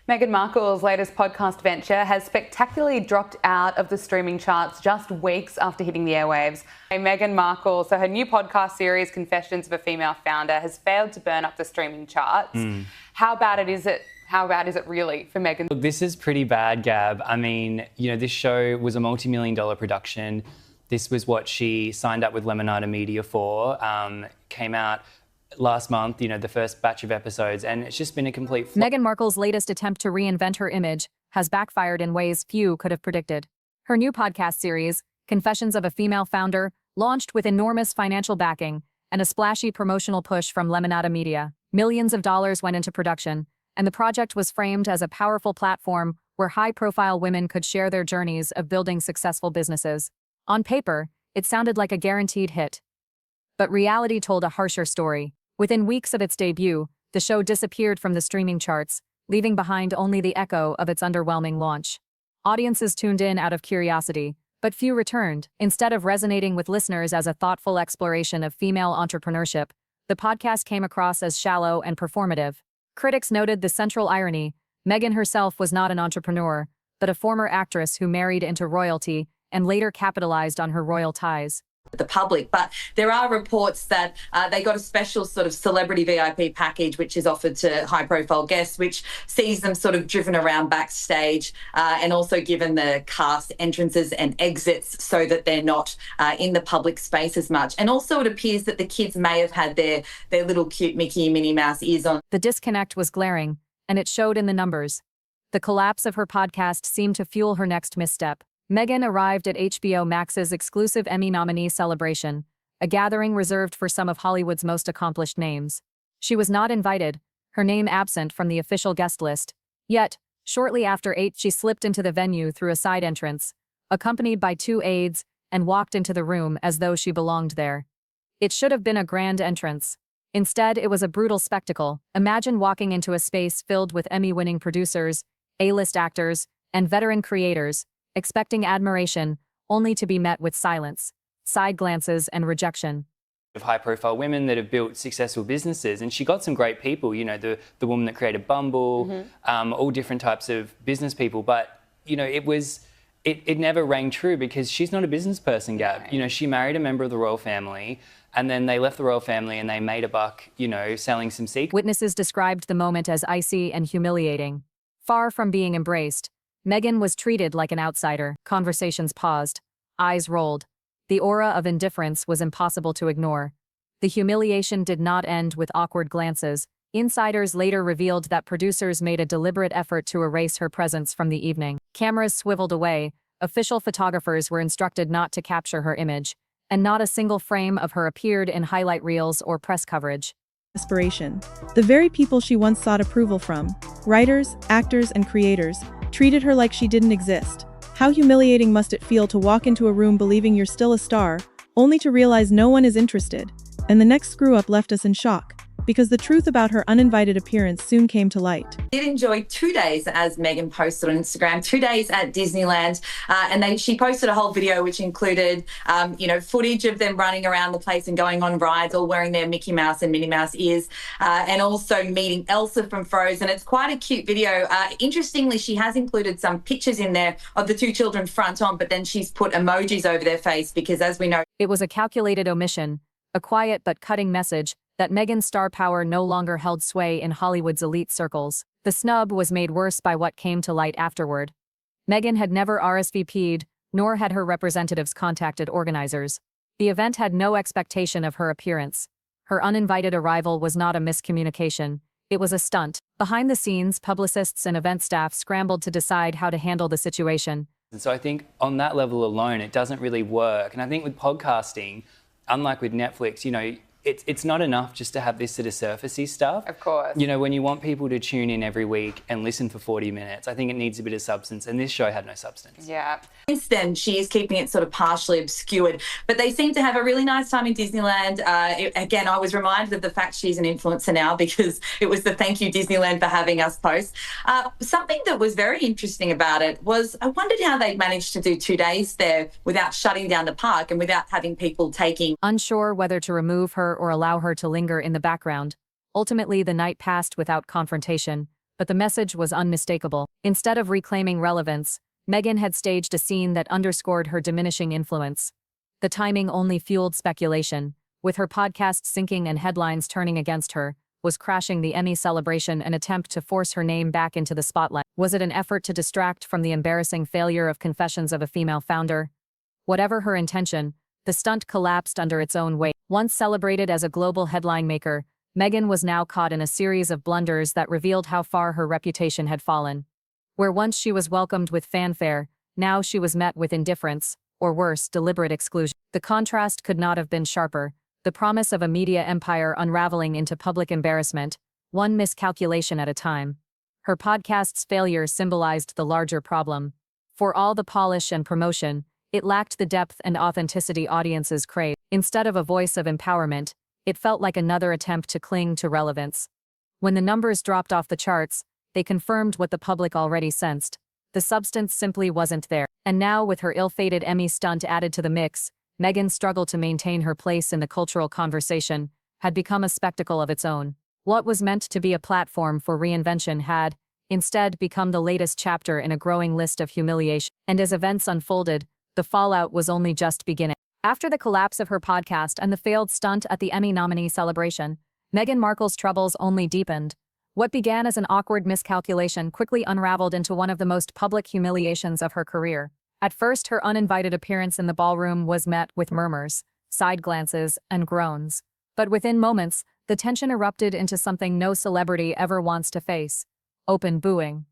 Meghan Markle's latest podcast venture has spectacularly dropped out of the streaming charts just weeks after hitting the airwaves. Meghan Markle, so her new podcast series, Confessions of a Female Founder, has failed to burn up the streaming charts. How bad is it really for Meghan? Look, this is pretty bad, Gab. I mean, this show was a multi-million-dollar production. This was what she signed up with Lemonada Media for. Came out last month, the first batch of episodes, and it's just been a complete flop. Meghan Markle's latest attempt to reinvent her image has backfired in ways few could have predicted. Her new podcast series, Confessions of a Female Founder, launched with enormous financial backing and a splashy promotional push from Lemonada Media. Millions of dollars went into production, and the project was framed as a powerful platform where high-profile women could share their journeys of building successful businesses. On paper, it sounded like a guaranteed hit. But reality told a harsher story. Within weeks of its debut, the show disappeared from the streaming charts, leaving behind only the echo of its underwhelming launch. Audiences tuned in out of curiosity, but few returned. Instead of resonating with listeners as a thoughtful exploration of female entrepreneurship, the podcast came across as shallow and performative. Critics noted the central irony: Meghan herself was not an entrepreneur, but a former actress who married into royalty and later capitalized on her royal ties. The public, but there are reports that they got a special sort of celebrity VIP package which is offered to high-profile guests, which sees them sort of driven around backstage and also given the cast entrances and exits so that they're not in the public space as much. And also it appears that the kids may have had their little cute Mickey and Minnie Mouse ears on. The disconnect was glaring, and it showed in the numbers. The collapse of her podcast seemed to fuel her next misstep. Meghan arrived at HBO Max's exclusive Emmy nominee celebration, a gathering reserved for some of Hollywood's most accomplished names. She was not invited, her name absent from the official guest list. Yet, shortly after 8, she slipped into the venue through a side entrance, accompanied by 2 aides, and walked into the room as though she belonged there. It should have been a grand entrance. Instead, it was a brutal spectacle. Imagine walking into a space filled with Emmy-winning producers, A-list actors, and veteran creators, expecting admiration, only to be met with silence, side glances, and rejection. Of high-profile women that have built successful businesses, and she got some great people. The woman that created Bumble, all different types of business people. But it never rang true because she's not a business person, Gab. Right. She married a member of the royal family, and then they left the royal family and they made a buck, selling some secrets. Witnesses described the moment as icy and humiliating. Far from being embraced, Meghan was treated like an outsider. Conversations paused. Eyes rolled. The aura of indifference was impossible to ignore. The humiliation did not end with awkward glances. Insiders later revealed that producers made a deliberate effort to erase her presence from the evening. Cameras swiveled away. Official photographers were instructed not to capture her image, and not a single frame of her appeared in highlight reels or press coverage. Aspiration. The very people she once sought approval from, writers, actors, and creators, treated her like she didn't exist. How humiliating must it feel to walk into a room believing you're still a star, only to realize no one is interested? And the next screw-up left us in shock, because the truth about her uninvited appearance soon came to light. I did enjoy 2 days, as Meghan posted on Instagram, 2 days at Disneyland, and she posted a whole video which included, footage of them running around the place and going on rides, all wearing their Mickey Mouse and Minnie Mouse ears, and also meeting Elsa from Frozen. It's quite a cute video. Interestingly, she has included some pictures in there of the 2 children front on, but then she's put emojis over their face because, as we know, it was a calculated omission, a quiet but cutting message that Meghan's star power no longer held sway in Hollywood's elite circles. The snub was made worse by what came to light afterward. Meghan had never RSVP'd, nor had her representatives contacted organizers. The event had no expectation of her appearance. Her uninvited arrival was not a miscommunication. It was a stunt. Behind the scenes, publicists and event staff scrambled to decide how to handle the situation. And so I think on that level alone, it doesn't really work. And I think with podcasting, unlike with Netflix, it's not enough just to have this sort of surfacey stuff. Of course. When you want people to tune in every week and listen for 40 minutes, I think it needs a bit of substance, and this show had no substance. Yeah. Since then, she is keeping it sort of partially obscured, but they seem to have a really nice time in Disneyland. Again, I was reminded of the fact she's an influencer now because it was the thank you Disneyland for having us post. Something that was very interesting about it was I wondered how they managed to do 2 days there without shutting down the park and without having people taking. Unsure whether to remove her or allow her to linger in the background. Ultimately, the night passed without confrontation, but the message was unmistakable. Instead of reclaiming relevance, Meghan had staged a scene that underscored her diminishing influence. The timing only fueled speculation, with her podcast sinking and headlines turning against her. Was crashing the Emmy celebration an attempt to force her name back into the spotlight? Was it an effort to distract from the embarrassing failure of Confessions of a Female Founder? Whatever her intention, the stunt collapsed under its own weight. Once celebrated as a global headline maker, Meghan was now caught in a series of blunders that revealed how far her reputation had fallen. Where once she was welcomed with fanfare, now she was met with indifference, or worse, deliberate exclusion. The contrast could not have been sharper. The promise of a media empire unraveling into public embarrassment, one miscalculation at a time. Her podcast's failure symbolized the larger problem. For all the polish and promotion, it lacked the depth and authenticity audiences crave. Instead of a voice of empowerment, it felt like another attempt to cling to relevance. When the numbers dropped off the charts, they confirmed what the public already sensed. The substance simply wasn't there. And now, with her ill-fated Emmy stunt added to the mix, Meghan's struggle to maintain her place in the cultural conversation had become a spectacle of its own. What was meant to be a platform for reinvention had, instead, become the latest chapter in a growing list of humiliation. And as events unfolded, the fallout was only just beginning. After the collapse of her podcast and the failed stunt at the Emmy nominee celebration, Meghan Markle's troubles only deepened. What began as an awkward miscalculation quickly unraveled into one of the most public humiliations of her career. At first, her uninvited appearance in the ballroom was met with murmurs, side glances, and groans. But within moments, the tension erupted into something no celebrity ever wants to face: open booing.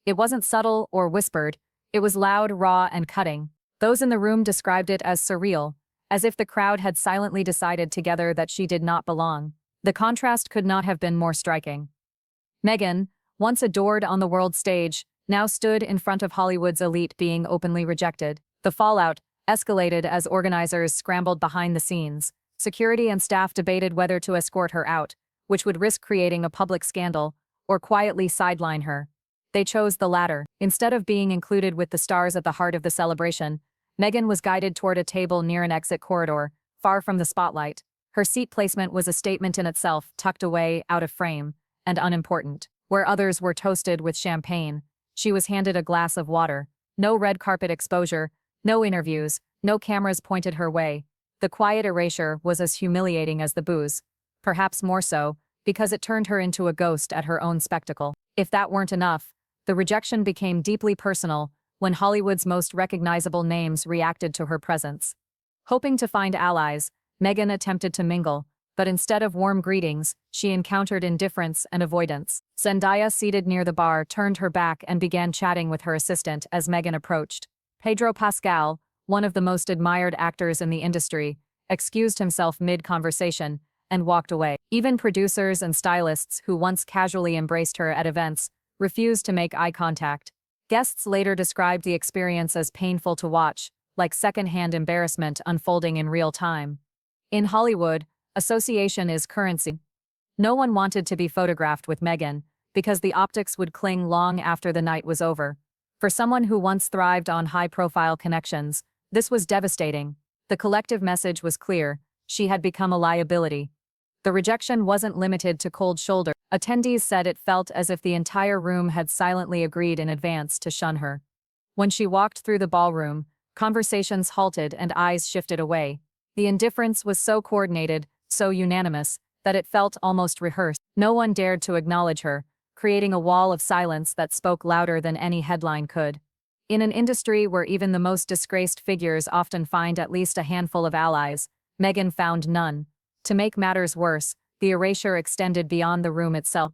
It wasn't subtle or whispered, it was loud, raw, and cutting. Those in the room described it as surreal, as if the crowd had silently decided together that she did not belong. The contrast could not have been more striking. Meghan, once adored on the world stage, now stood in front of Hollywood's elite being openly rejected. The fallout escalated as organizers scrambled behind the scenes. Security and staff debated whether to escort her out, which would risk creating a public scandal, or quietly sideline her. They chose the latter. Instead of being included with the stars at the heart of the celebration, Meghan was guided toward a table near an exit corridor, far from the spotlight. Her seat placement was a statement in itself, tucked away, out of frame, and unimportant. Where others were toasted with champagne, she was handed a glass of water. No red carpet exposure, no interviews, no cameras pointed her way. The quiet erasure was as humiliating as the booze. Perhaps more so, because it turned her into a ghost at her own spectacle. If that weren't enough, the rejection became deeply personal when Hollywood's most recognizable names reacted to her presence. Hoping to find allies, Meghan attempted to mingle, but instead of warm greetings, she encountered indifference and avoidance. Zendaya, seated near the bar, turned her back and began chatting with her assistant as Meghan approached. Pedro Pascal, one of the most admired actors in the industry, excused himself mid-conversation and walked away. Even producers and stylists who once casually embraced her at events refused to make eye contact. Guests later described the experience as painful to watch, like secondhand embarrassment unfolding in real time. In Hollywood, association is currency. No one wanted to be photographed with Meghan, because the optics would cling long after the night was over. For someone who once thrived on high-profile connections, this was devastating. The collective message was clear: she had become a liability. The rejection wasn't limited to cold shoulder. Attendees said it felt as if the entire room had silently agreed in advance to shun her. When she walked through the ballroom, conversations halted and eyes shifted away. The indifference was so coordinated, so unanimous, that it felt almost rehearsed. No one dared to acknowledge her, creating a wall of silence that spoke louder than any headline could. In an industry where even the most disgraced figures often find at least a handful of allies, Meghan found none. To make matters worse, the erasure extended beyond the room itself.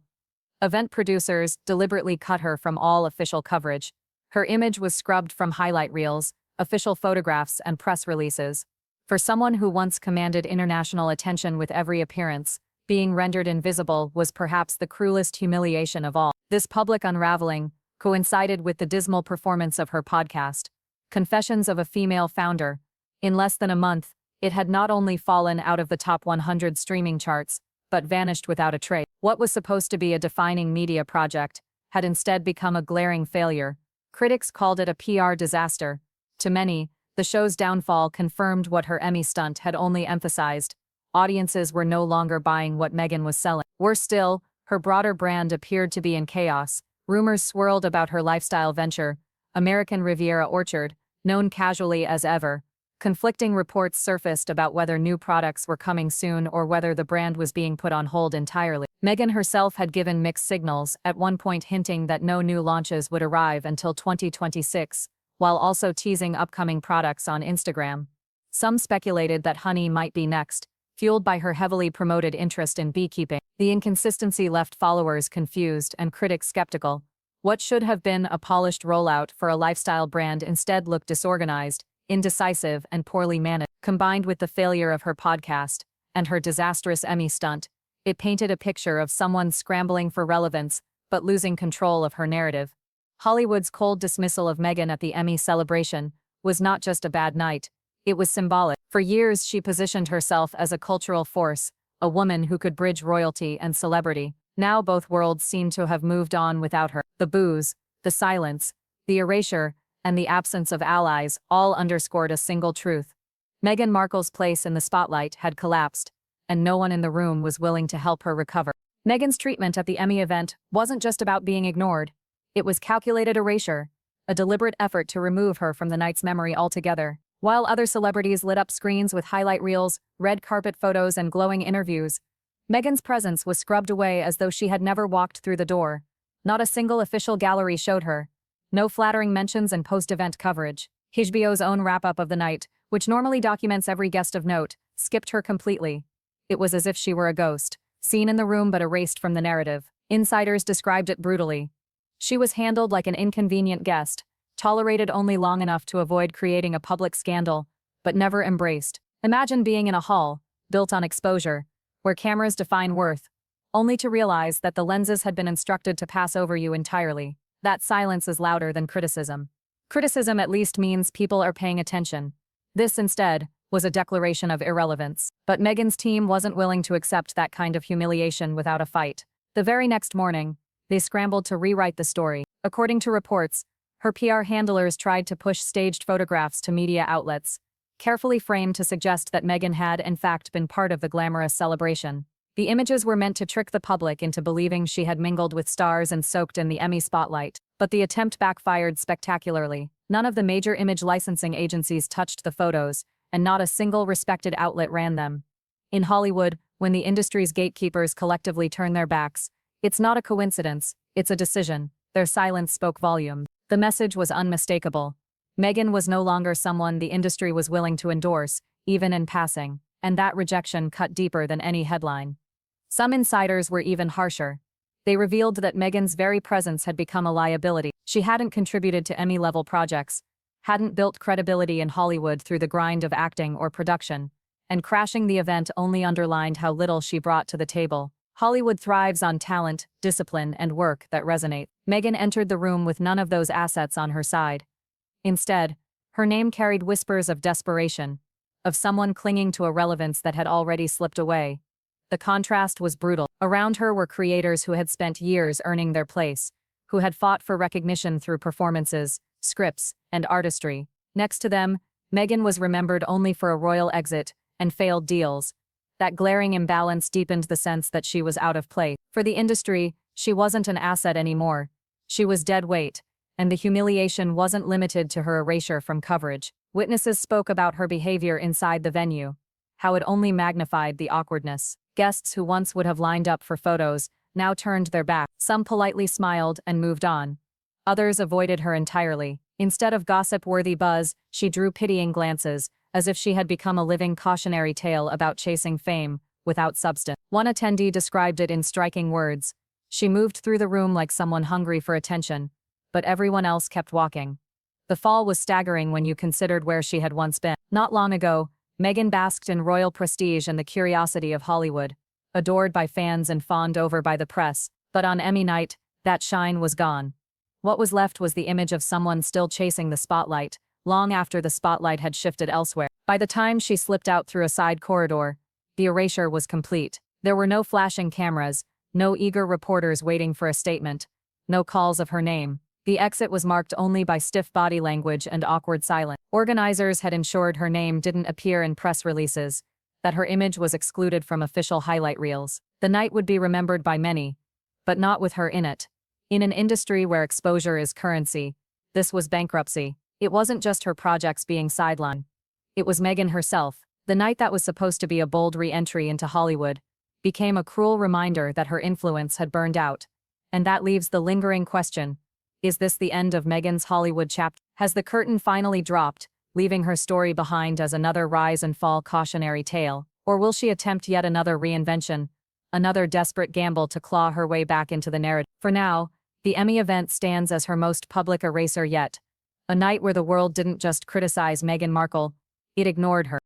Event producers deliberately cut her from all official coverage. Her image was scrubbed from highlight reels, official photographs, and press releases. For someone who once commanded international attention with every appearance, being rendered invisible was perhaps the cruelest humiliation of all. This public unraveling coincided with the dismal performance of her podcast, Confessions of a Female Founder. In less than a month, it had not only fallen out of the top 100 streaming charts, but vanished without a trace. What was supposed to be a defining media project had instead become a glaring failure. Critics called it a PR disaster. To many, the show's downfall confirmed what her Emmy stunt had only emphasized. Audiences were no longer buying what Meghan was selling. Worse still, Her broader brand appeared to be in chaos. Rumors swirled about her lifestyle venture, American Riviera Orchard, known casually as Ever. Conflicting reports surfaced about whether new products were coming soon or whether the brand was being put on hold entirely. Meghan herself had given mixed signals, at one point hinting that no new launches would arrive until 2026, while also teasing upcoming products on Instagram. Some speculated that honey might be next, fueled by her heavily promoted interest in beekeeping. The inconsistency left followers confused and critics skeptical. What should have been a polished rollout for a lifestyle brand instead looked disorganized, indecisive, and poorly managed. Combined with the failure of her podcast and her disastrous Emmy stunt, it painted a picture of someone scrambling for relevance but losing control of her narrative. Hollywood's cold dismissal of Meghan at the Emmy celebration was not just a bad night, it was symbolic. For years, she positioned herself as a cultural force, a woman who could bridge royalty and celebrity. Now both worlds seem to have moved on without her. The boos, the silence, the erasure, and the absence of allies all underscored a single truth. Meghan Markle's place in the spotlight had collapsed, and no one in the room was willing to help her recover. Meghan's treatment at the Emmy event wasn't just about being ignored. It was calculated erasure, a deliberate effort to remove her from the night's memory altogether. While other celebrities lit up screens with highlight reels, red carpet photos, and glowing interviews, Meghan's presence was scrubbed away as though she had never walked through the door. Not a single official gallery showed her. No flattering mentions and post-event coverage. HBO's own wrap-up of the night, which normally documents every guest of note, skipped her completely. It was as if she were a ghost, seen in the room but erased from the narrative. Insiders described it brutally. She was handled like an inconvenient guest, tolerated only long enough to avoid creating a public scandal, but never embraced. Imagine being in a hall, built on exposure, where cameras define worth, only to realize that the lenses had been instructed to pass over you entirely. That silence is louder than criticism. Criticism at least means people are paying attention. This, instead, was a declaration of irrelevance. But Meghan's team wasn't willing to accept that kind of humiliation without a fight. The very next morning, they scrambled to rewrite the story. According to reports, her PR handlers tried to push staged photographs to media outlets, carefully framed to suggest that Meghan had, in fact, been part of the glamorous celebration. The images were meant to trick the public into believing she had mingled with stars and soaked in the Emmy spotlight, but the attempt backfired spectacularly. None of the major image licensing agencies touched the photos, and not a single respected outlet ran them. In Hollywood, when the industry's gatekeepers collectively turn their backs, it's not a coincidence, it's a decision. Their silence spoke volumes. The message was unmistakable. Meghan was no longer someone the industry was willing to endorse, even in passing, and that rejection cut deeper than any headline. Some insiders were even harsher. They revealed that Meghan's very presence had become a liability. She hadn't contributed to Emmy-level projects, hadn't built credibility in Hollywood through the grind of acting or production, and crashing the event only underlined how little she brought to the table. Hollywood thrives on talent, discipline, and work that resonate. Meghan entered the room with none of those assets on her side. Instead, her name carried whispers of desperation, of someone clinging to a relevance that had already slipped away. The contrast was brutal. Around her were creators who had spent years earning their place, who had fought for recognition through performances, scripts, and artistry. Next to them, Meghan was remembered only for a royal exit and failed deals. That glaring imbalance deepened the sense that she was out of place. For the industry, she wasn't an asset anymore. She was dead weight, and the humiliation wasn't limited to her erasure from coverage. Witnesses spoke about her behavior inside the venue, how it only magnified the awkwardness. Guests who once would have lined up for photos now turned their back. Some politely smiled and moved on. Others avoided her entirely. Instead of gossip-worthy buzz, she drew pitying glances, as if she had become a living cautionary tale about chasing fame without substance. One attendee described it in striking words. She moved through the room like someone hungry for attention, but everyone else kept walking. The fall was staggering when you considered where she had once been. Not long ago, Meghan basked in royal prestige and the curiosity of Hollywood, adored by fans and fawned over by the press, but on Emmy night, that shine was gone. What was left was the image of someone still chasing the spotlight, long after the spotlight had shifted elsewhere. By the time she slipped out through a side corridor, the erasure was complete. There were no flashing cameras, no eager reporters waiting for a statement, no calls of her name. The exit was marked only by stiff body language and awkward silence. Organizers had ensured her name didn't appear in press releases, that her image was excluded from official highlight reels. The night would be remembered by many, but not with her in it. In an industry where exposure is currency, this was bankruptcy. It wasn't just her projects being sidelined. It was Meghan herself. The night that was supposed to be a bold re-entry into Hollywood became a cruel reminder that her influence had burned out. And that leaves the lingering question: is this the end of Meghan's Hollywood chapter? Has the curtain finally dropped, leaving her story behind as another rise and fall cautionary tale? Or will she attempt yet another reinvention, another desperate gamble to claw her way back into the narrative? For now, the Emmy event stands as her most public eraser yet. A night where the world didn't just criticize Meghan Markle, it ignored her.